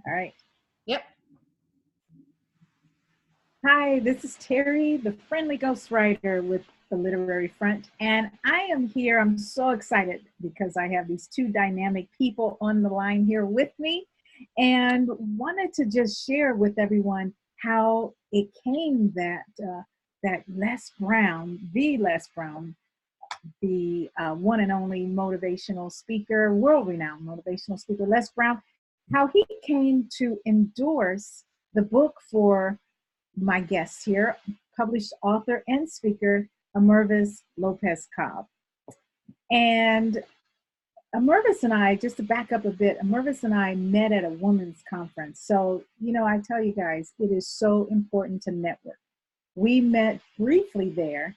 All right. Yep. Hi, this is Terry, the friendly ghostwriter with the Literary Front. And I am here. I'm so excited because I have these two dynamic people on the line here with me and wanted to just share with everyone how it came that Les Brown, the one and only motivational speaker, world-renowned motivational speaker, Les Brown, how he came to endorse the book for my guest here, published author and speaker, AMERVIS Lopez Cobb. And AMERVIS and I, just to back up a bit, AMERVIS and I met at a women's conference. So, I tell you guys, it is so important to network. We met briefly there,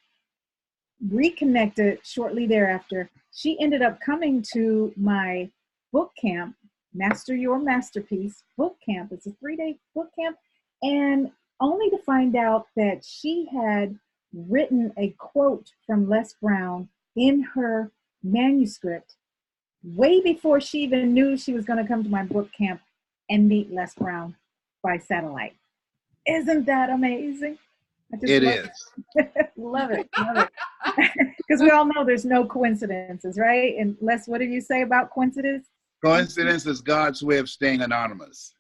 reconnected shortly thereafter. She ended up coming to my book camp, Master Your Masterpiece book camp. It's a 3-day book camp. And only to find out that she had written a quote from Les Brown in her manuscript way before she even knew she was going to come to my book camp and meet Les Brown by satellite. Isn't that amazing? It is. Love it. Because we all know there's no coincidences, right? And Les, what do you say about coincidence? Coincidence is God's way of staying anonymous.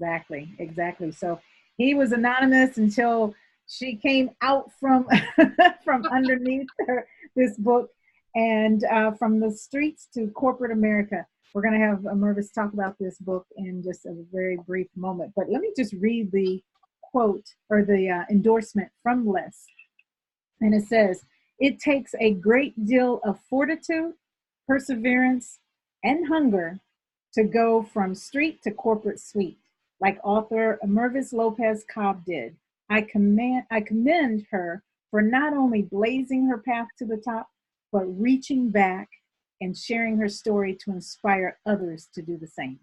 Exactly. So he was anonymous until she came out from from underneath this book and from the streets to corporate America. We're going to have AMERVIS talk about this book in just a very brief moment. But let me just read the quote or the endorsement from Les. And it says, "It takes a great deal of fortitude, perseverance, and hunger to go from street to corporate suite, like author AMERVIS Lopez Cobb did. I commend her for not only blazing her path to the top, but reaching back and sharing her story to inspire others to do the same."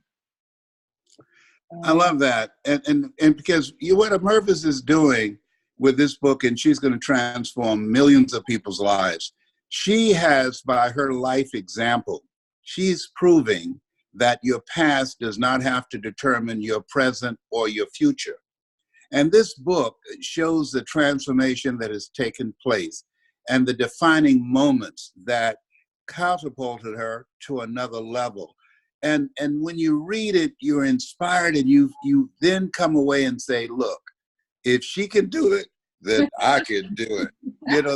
I love that. And because what AMERVIS is doing with this book, and she's going to transform millions of people's lives, she has, by her life example, she's proving that your past does not have to determine your present or your future. And this book shows the transformation that has taken place and the defining moments that catapulted her to another level. And when you read it, you're inspired, and you then come away and say, look, if she can do it, then I can do it.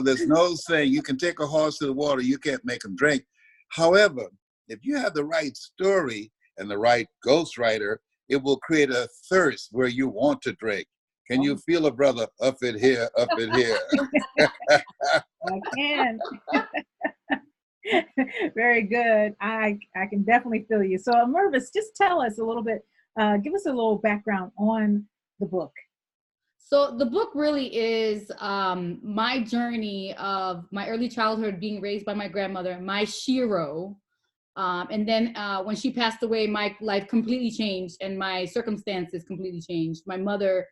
There's no saying you can take a horse to the water, you can't make him drink. However, if you have the right story and the right ghostwriter, it will create a thirst where you want to drink. Can you feel a brother up in here, up in here? I can. Very good. I can definitely feel you. So AMERVIS, just tell us a little bit, give us a little background on the book. So the book really is my journey of my early childhood, being raised by my grandmother, my Shiro. And then when she passed away, my life completely changed and my circumstances completely changed. My mother,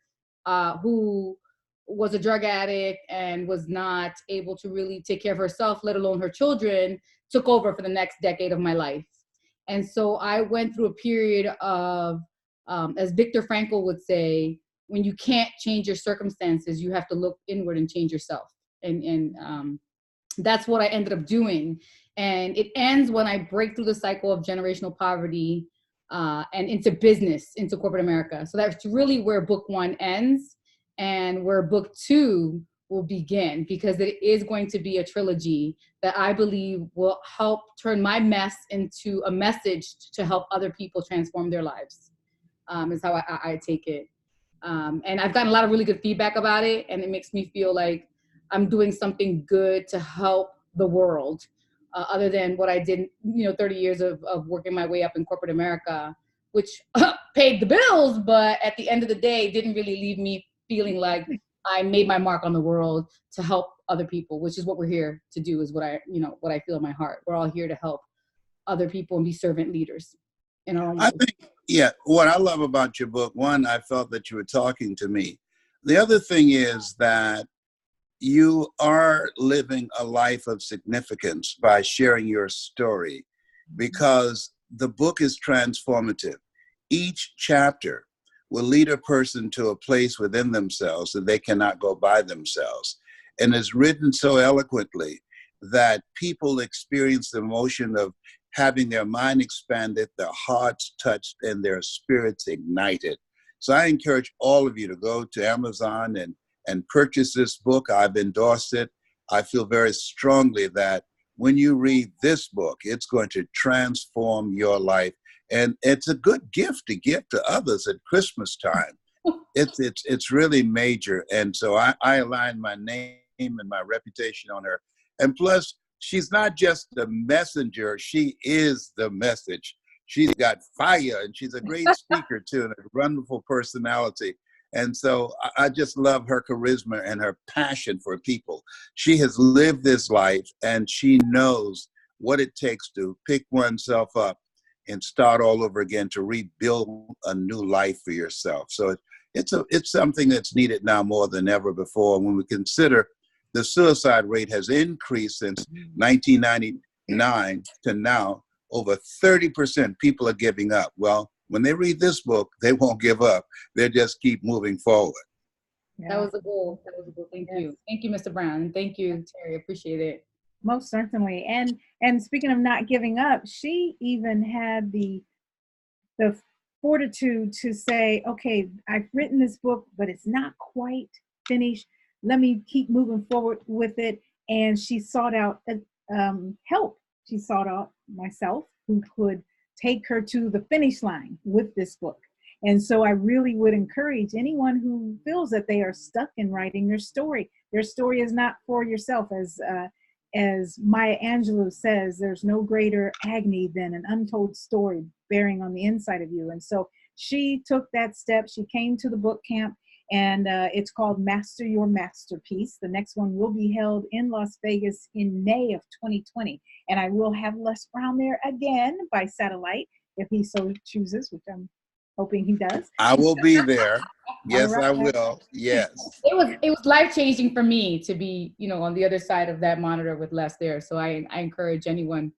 who was a drug addict and was not able to really take care of herself, let alone her children, took over for the next decade of my life. And so I went through a period of, as Viktor Frankl would say, when you can't change your circumstances, you have to look inward and change yourself. And that's what I ended up doing. And it ends when I break through the cycle of generational poverty and into business, into corporate America. So that's really where book 1 ends and where book 2 will begin, because it is going to be a trilogy that I believe will help turn my mess into a message to help other people transform their lives, is how I take it. And I've gotten a lot of really good feedback about it, and it makes me feel like I'm doing something good to help the world, other than what I did, 30 years of working my way up in corporate America, which paid the bills, but at the end of the day, didn't really leave me feeling like I made my mark on the world to help other people, which is what we're here to do, is what I feel in my heart. We're all here to help other people and be servant leaders in our own way. I think, what I love about your book, one, I felt that you were talking to me. The other thing is that you are living a life of significance by sharing your story, because the book is transformative. each chapter will lead a person to a place within themselves that they cannot go by themselves. And it's written so eloquently that people experience the emotion of having their mind expanded, their hearts touched, and their spirits ignited. So I encourage all of you to go to Amazon and purchase this book. I've endorsed it. I feel very strongly that when you read this book, it's going to transform your life. And it's a good gift to give to others at Christmas time. It's really major. And so I align my name and my reputation on her. And plus, she's not just the messenger, she is the message. She's got fire, and she's a great speaker too, and a wonderful personality. And so I just love her charisma and her passion for people. She has lived this life, and she knows what it takes to pick oneself up and start all over again, to rebuild a new life for yourself. So it's something that's needed now more than ever before. When we consider the suicide rate has increased since 1999 to now, over 30% people are giving up. Well, when they read this book, they won't give up. They'll just keep moving forward. Yeah. That was a goal. That was a goal. Thank you. Thank you, Mr. Brown. And thank you, Terry. Appreciate it. Most certainly. And speaking of not giving up, she even had the fortitude to say, okay, I've written this book, but it's not quite finished. Let me keep moving forward with it. And she sought out help. She sought out myself, who could take her to the finish line with this book. And so I really would encourage anyone who feels that they are stuck in writing their story. Their story is not for yourself. As Maya Angelou says, there's no greater agony than an untold story bearing on the inside of you. And so she took that step. She came to the book camp, and it's called Master Your Masterpiece. The next one will be held in Las Vegas in May of 2020. And I will have Les Brown there again by satellite, if he so chooses, which I'm hoping he does. I will be there. Yes, right. I will. Yes. It was life-changing for me to be, on the other side of that monitor with Les there. So I encourage anyone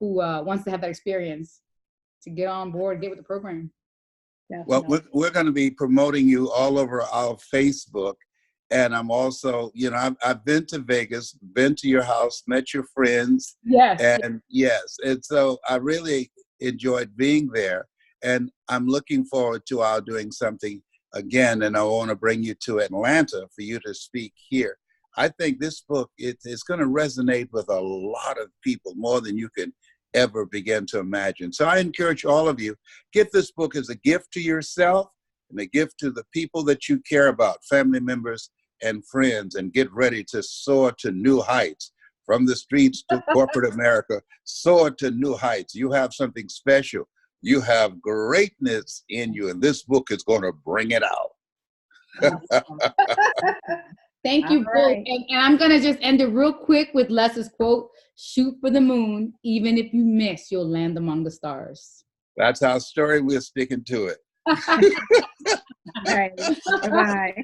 who wants to have that experience to get on board, get with the program. Well, we're going to be promoting you all over our Facebook. And I'm also, I've been to Vegas, been to your house, met your friends. Yes. And yes. And so I really enjoyed being there. And I'm looking forward to our doing something again. And I want to bring you to Atlanta for you to speak here. I think this book, it's going to resonate with a lot of people, more than you can ever begin to imagine. So I encourage all of you, get this book as a gift to yourself and a gift to the people that you care about, family members and friends, and get ready to soar to new heights. From the streets to corporate America, soar to new heights. You have something special. You have greatness in you, and this book is going to bring it out. Thank you both. Right. And I'm going to just end it real quick with Les's quote, shoot for the moon. Even if you miss, you'll land among the stars. That's our story. We're sticking to it. All right. Bye-bye.